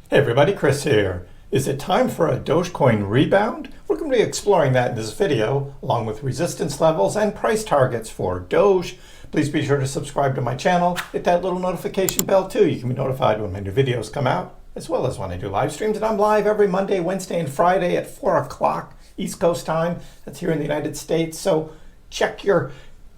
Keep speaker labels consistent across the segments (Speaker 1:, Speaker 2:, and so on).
Speaker 1: Hey everybody, Chris here. Is it time for a Dogecoin rebound? We're going to be exploring that in this video, along with resistance levels and price targets for Doge. Please be sure to subscribe to my channel, hit that little notification bell too. You can be notified when my new videos come out, as well as when I do live streams. And I'm live every Monday, Wednesday, and Friday at 4 o'clock East Coast time. That's here in the United States. So check your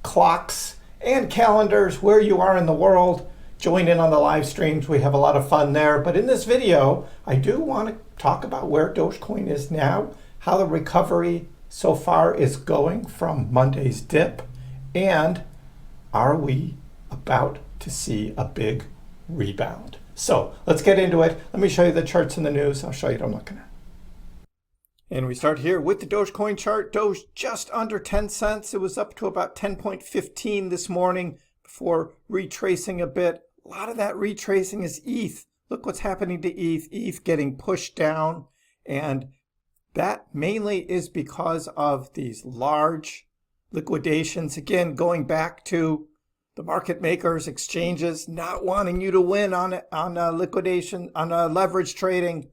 Speaker 1: clocks and calendars where you are in the world. Join in on the live streams. We have a lot of fun there. But in this video, I do want to talk about where Dogecoin is now, how the recovery so far is going from Monday's dip, and are we about to see a big rebound? So let's get into it. Let me show you the charts in the news. I'll show you what I'm looking at. And we start here with the Dogecoin chart. Doge just under 10 cents. It was up to about 10.15 this morning before retracing a bit. A lot of that retracing is ETH. Look what's happening to ETH. ETH getting pushed down. And that mainly is because of these large liquidations. Again, going back to the market makers, exchanges, not wanting you to win on liquidation, on leverage trading.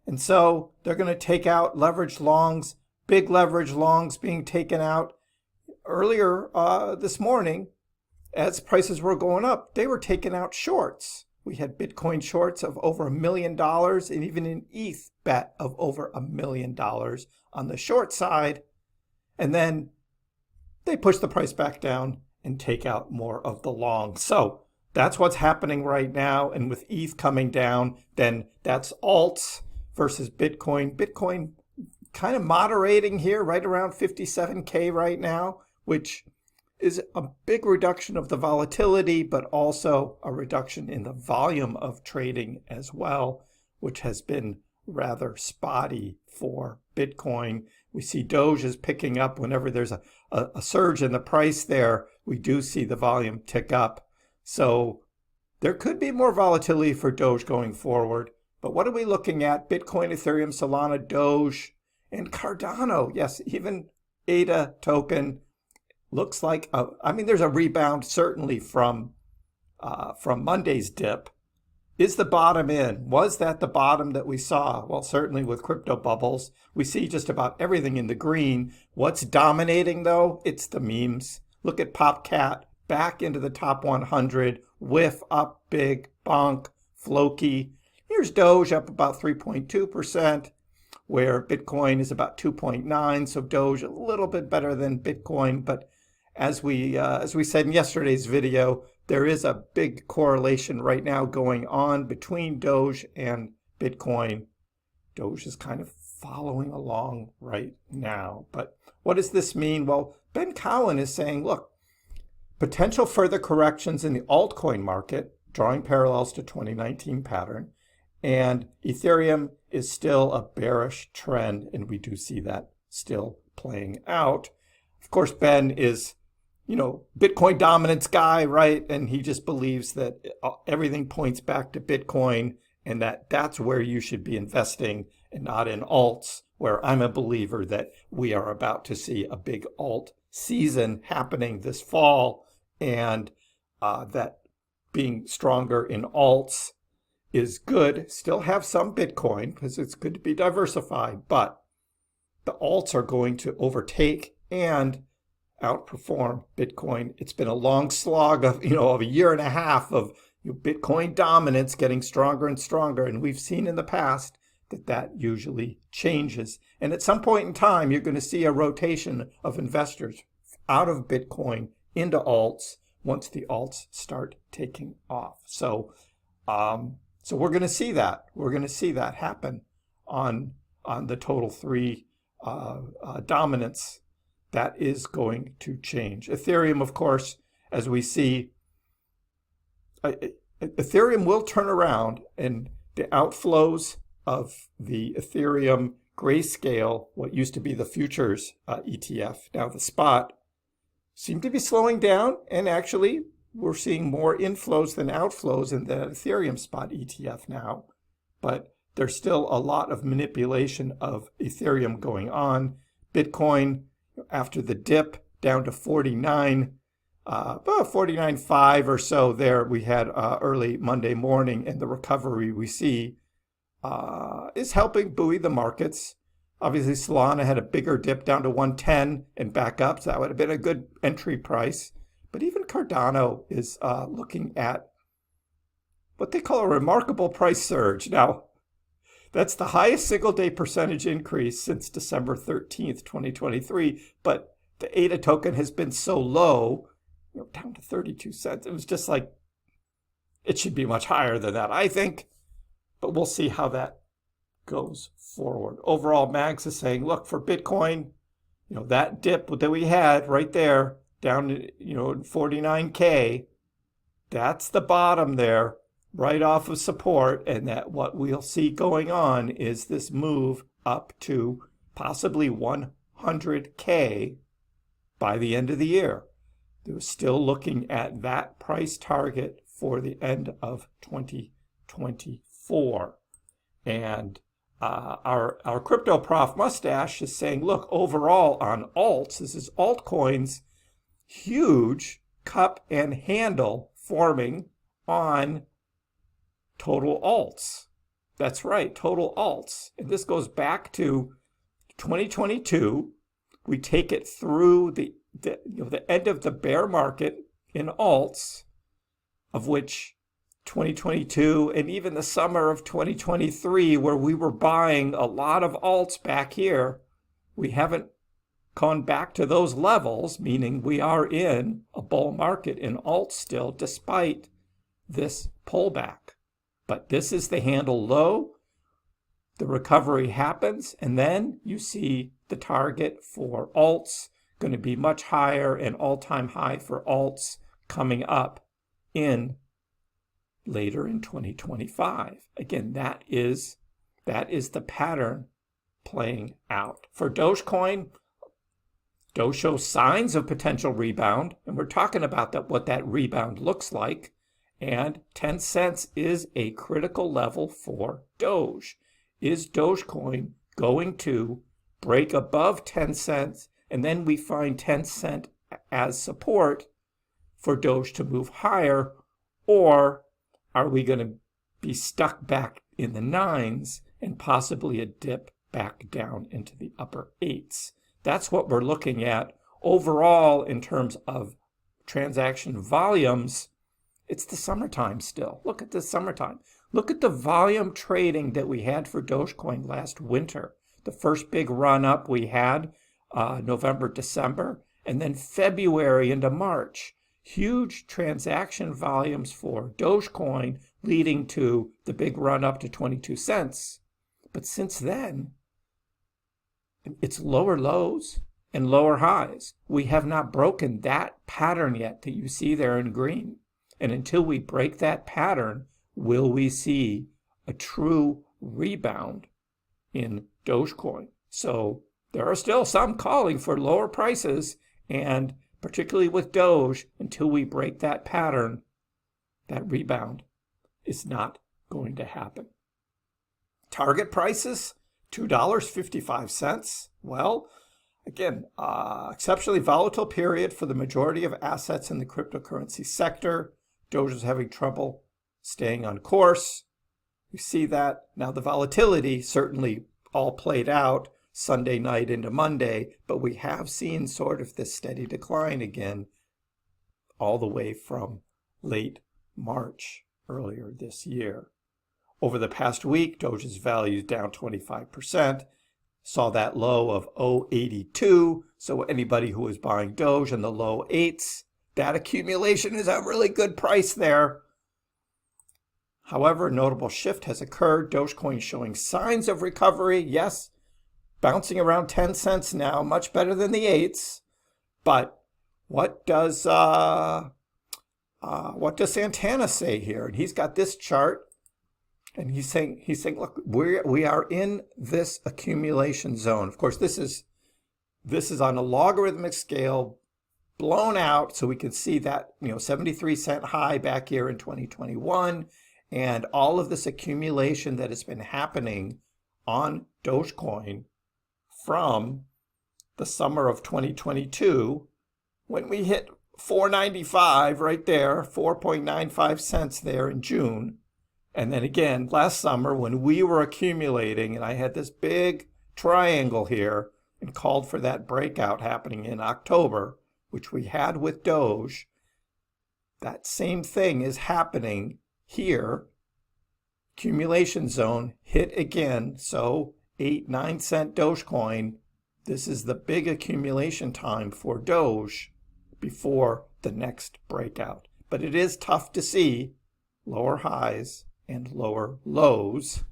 Speaker 1: And so they're going to take out leverage longs, big leverage longs being taken out. Earlier this morning, as prices were going up, they were taking out shorts. We had Bitcoin shorts of over $1 million and even an ETH bet of over $1 million on the short side. And then they push the price back down and take out more of the long. So that's what's happening right now. And with ETH coming down, then that's alts versus Bitcoin. Bitcoin kind of moderating here, right around 57K right now, which is a big reduction of the volatility, but also a reduction in the volume of trading as well, which has been rather spotty for Bitcoin. We see Doge is picking up whenever there's a surge in the price there. We do see the volume tick up. So there could be more volatility for Doge going forward. But what are we looking at? Bitcoin, Ethereum, Solana, Doge, and Cardano. Yes, even ADA token. Looks like, there's a rebound certainly from Monday's dip. Is the bottom in? Was that the bottom that we saw? Well, certainly with crypto bubbles, we see just about everything in the green. What's dominating though? It's the memes. Look at PopCat, back into the top 100, whiff up big, bonk, Floki. Here's Doge up about 3.2%. where Bitcoin is about 2.9, so Doge a little bit better than Bitcoin. But as we said in yesterday's video, there is a big correlation right now going on between Doge and Bitcoin. Doge is kind of following along right now. But what does this mean? Well, Ben Cowan is saying, look, potential further corrections in the altcoin market, drawing parallels to 2019 pattern, and Ethereum is still a bearish trend, and we do see that still playing out. Of course, Ben is, Bitcoin dominance guy, right? And he just believes that everything points back to Bitcoin and that's where you should be investing and not in alts, where I'm a believer that we are about to see a big alt season happening this fall, and that being stronger in alts is good. Still have some Bitcoin because it's good to be diversified, but the alts are going to overtake and outperform Bitcoin. It's been a long slog of a year and a half of Bitcoin dominance getting stronger and stronger, and we've seen in the past that usually changes. And at some point in time, you're going to see a rotation of investors out of Bitcoin into alts once the alts start taking off. So we're going to see that. We're going to see that happen on the total three dominance. That is going to change. Ethereum, of course, as we see, Ethereum will turn around, and the outflows of the Ethereum Grayscale, what used to be the futures ETF, now the spot, seem to be slowing down, and actually we're seeing more inflows than outflows in the Ethereum spot ETF now. But there's still a lot of manipulation of Ethereum going on. Bitcoin, after the dip down to 49, about 49.5 or so there we had early Monday morning, and the recovery we see is helping buoy the markets. Obviously, Solana had a bigger dip down to 110 and back up, so that would have been a good entry price. But even Cardano is looking at what they call a remarkable price surge. Now, that's the highest single-day percentage increase since December 13th, 2023. But the ADA token has been so low, down to 32 cents. It was just like, it should be much higher than that, I think. But we'll see how that goes forward. Overall, Mags is saying, look, for Bitcoin, that dip that we had right there, down to, 49K, that's the bottom there, right off of support, and that what we'll see going on is this move up to possibly 100K by the end of the year. They're still looking at that price target for the end of 2024. And our crypto prof Mustache is saying, look, overall on alts, this is altcoins, huge cup and handle forming on total alts. That's right, total alts. And this goes back to 2022. We take it through the end of the bear market in alts, of which 2022 and even the summer of 2023, where we were buying a lot of alts back here, we haven't gone back to those levels, meaning we are in a bull market in alts still, despite this pullback. But this is the handle low. The recovery happens, and then you see the target for alts going to be much higher, and all-time high for alts coming up later in 2025. Again, that is the pattern playing out. For Dogecoin, Doge shows signs of potential rebound, and we're talking about what that rebound looks like. And 10 cents is a critical level for Doge. Is Dogecoin going to break above 10 cents, and then we find 10 cent as support for Doge to move higher, or are we going to be stuck back in the 9s and possibly a dip back down into the upper 8s? That's what we're looking at. Overall, in terms of transaction volumes, it's the summertime still. Look at the summertime. Look at the volume trading that we had for Dogecoin last winter. The first big run up we had November, December, and then February into March. Huge transaction volumes for Dogecoin, leading to the big run up to 22 cents. But since then, it's lower lows and lower highs. We have not broken that pattern yet that you see there in green. And until we break that pattern, will we see a true rebound in Dogecoin? So there are still some calling for lower prices, and particularly with Doge, until we break that pattern, that rebound is not going to happen. Target prices, $2.55. Well, again, exceptionally volatile period for the majority of assets in the cryptocurrency sector. Doge is having trouble staying on course. You see that. Now the volatility certainly all played out Sunday night into Monday, but we have seen sort of this steady decline again all the way from late March earlier this year. Over the past week, Doge's value is down 25%. Saw that low of 0.82. So anybody who is buying Doge in the low 8s, that accumulation is a really good price there. However, a notable shift has occurred. Dogecoin showing signs of recovery. Yes, bouncing around 10 cents now, much better than the 8s. But what does Santana say here? And he's got this chart, and he's saying, look, we are in this accumulation zone. Of course, this is on a logarithmic scale, blown out, so we can see that 73-cent high back here in 2021, and all of this accumulation that has been happening on Dogecoin from the summer of 2022, when we hit 4.95 right there, 4.95 cents there in June, And then again, last summer when we were accumulating and I had this big triangle here and called for that breakout happening in October, which we had with Doge, that same thing is happening here. Accumulation zone hit again. So 8-9 cent Dogecoin. This is the big accumulation time for Doge before the next breakout. But it is tough to see lower highs and lower lows.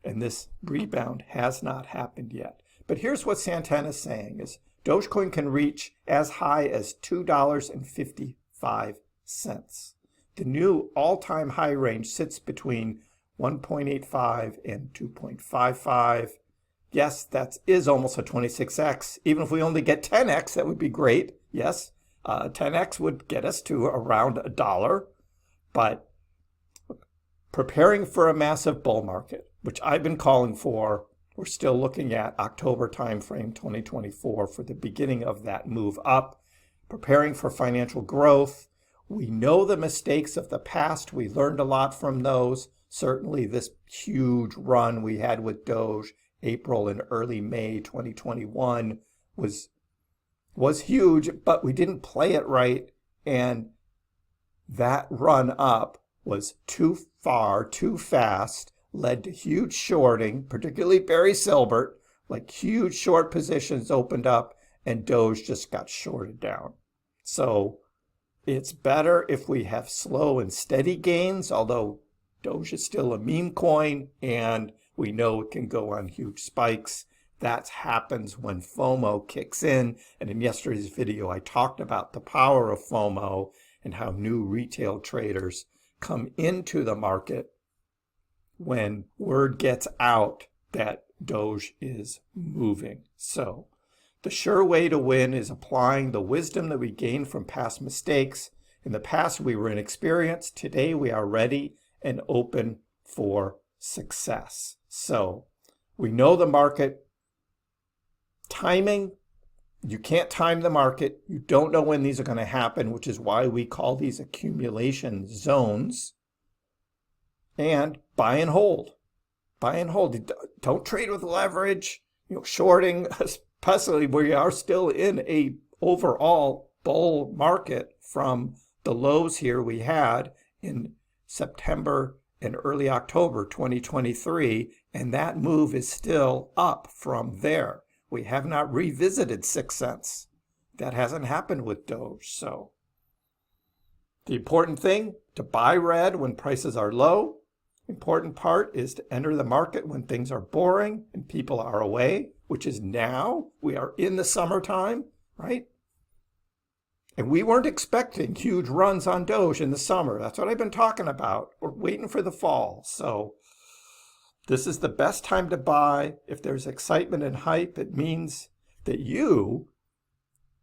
Speaker 1: And this rebound has not happened yet. But here's what Santana's saying is Dogecoin can reach as high as $2.55. The new all-time high range sits between 1.85 and 2.55. Yes, that is almost a 26x. Even if we only get 10x, that would be great. Yes, 10x would get us to around $1. But preparing for a massive bull market, which I've been calling for, we're still looking at October timeframe 2024 for the beginning of that move up. Preparing for financial growth. We know the mistakes of the past. We learned a lot from those. Certainly this huge run we had with Doge, April and early May 2021 was huge, but we didn't play it right. And that run up was too far, too fast, led to huge shorting, particularly Barry Silbert, like huge short positions opened up and Doge just got shorted down. So it's better if we have slow and steady gains, although Doge is still a meme coin and we know it can go on huge spikes. That happens when FOMO kicks in. And in yesterday's video, I talked about the power of FOMO and how new retail traders come into the market when word gets out that Doge is moving. So the sure way to win is applying the wisdom that we gained from past mistakes. In the past, we were inexperienced. Today, we are ready and open for success. So we know the market. Timing, you can't time the market. You don't know when these are going to happen, which is why we call these accumulation zones. And buy and hold. Buy and hold. Don't trade with leverage. Shorting, especially where you are still in a overall bull market from the lows here we had in September and early October 2023, and that move is still up from there. We have not revisited 6 cents. That hasn't happened with Doge. So the important thing, to buy red when prices are low. Important part is to enter the market when things are boring and people are away, which is now. We are in the summertime, right? And we weren't expecting huge runs on Doge in the summer. That's what I've been talking about. We're waiting for the fall. So this is the best time to buy. If there's excitement and hype, it means that you,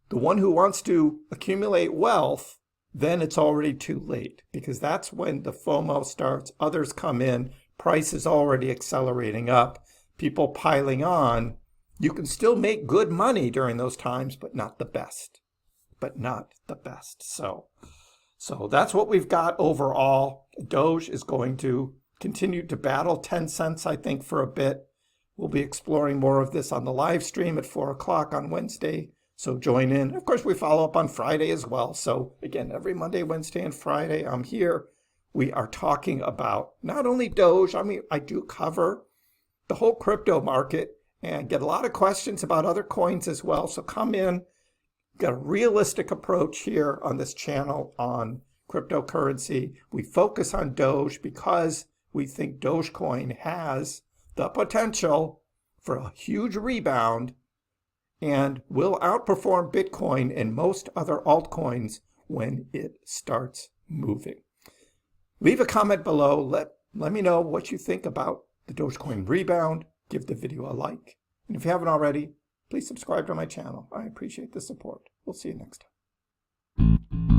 Speaker 1: the one who wants to accumulate wealth, then it's already too late, because that's when the FOMO starts. Others come in. Price is already accelerating up. People piling on. You can still make good money during those times, but not the best. So that's what we've got overall. Doge is going to continue to battle 10 cents, I think, for a bit. We'll be exploring more of this on the live stream at 4 o'clock on Wednesday. So join in. Of course, we follow up on Friday as well. So again, every Monday, Wednesday, and Friday, I'm here. We are talking about not only Doge. I do cover the whole crypto market and get a lot of questions about other coins as well. So come in. Got a realistic approach here on this channel on cryptocurrency. We focus on Doge because we think Dogecoin has the potential for a huge rebound and will outperform Bitcoin and most other altcoins when it starts moving. Leave a comment below. Let me know what you think about the Dogecoin Rebound. Give the video a like. And if you haven't already, please subscribe to my channel. I appreciate the support. We'll see you next time.